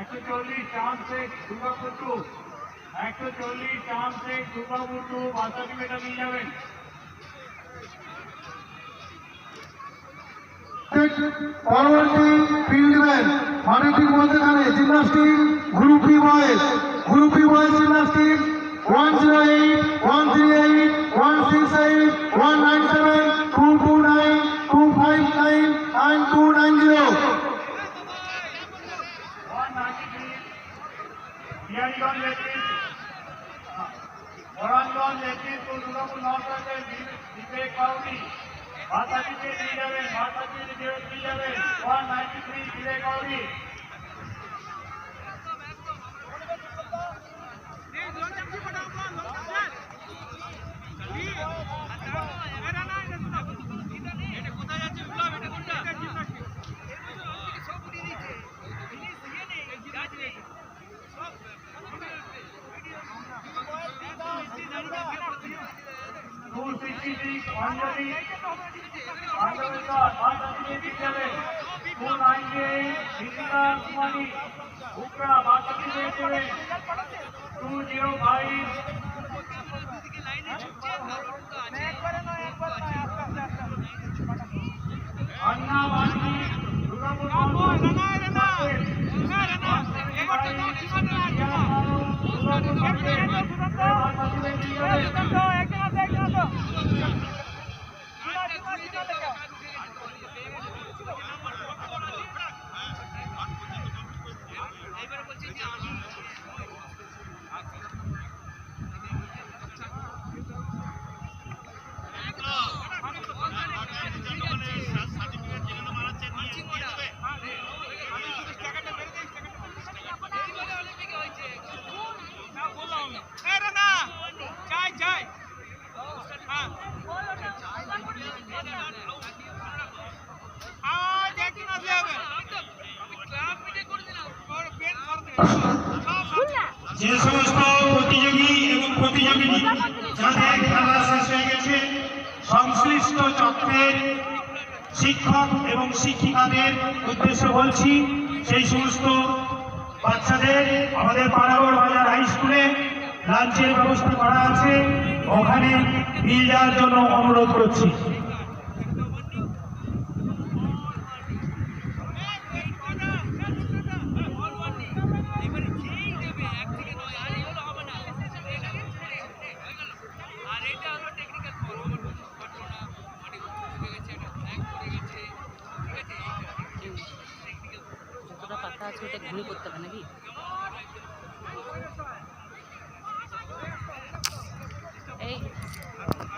140 चांद शेख दुर्गापुर टू 140 चांद शेख दुर्गापुर टू बाताबी बेटा নিয়ে যাবেন। পরবর্তী ফিল্ডম্যান মানে ঠিক মধ্যখানে gymnastic group B boys gymnastic 108 138 168 197 229 259 and 290 Bihariganj ladies Moranganj ladies को दुर्गापुर नॉर्थ से विवेक बाउरी बाताबी से दी जावे 193 विवेक बाउरी अंजलि बाताबी दी जावे 298 दीपिका कुमारी उपरा बाताबी से जावे 205 अन्ना वाणी दुर्गापुर যে সমস্ত প্রতিযোগী এবং প্রতিযোগিনী যাদের খেলা শেষ হয়ে গেছে সংশ্লিষ্ট চক্রের শিক্ষক এবং শিক্ষিকাদের উদ্দেশ্যে বলছি, সেই সমস্ত বাচ্চাদের আমাদের পানাগড় বাজার হাই স্কুলে লাঞ্চের ব্যবস্থা করা আছে, ওখানে নিয়ে যাওয়ার জন্য অনুরোধ করছি। যতটা পাতা আছে ওটা ঘুরে করতে হবে নাকি?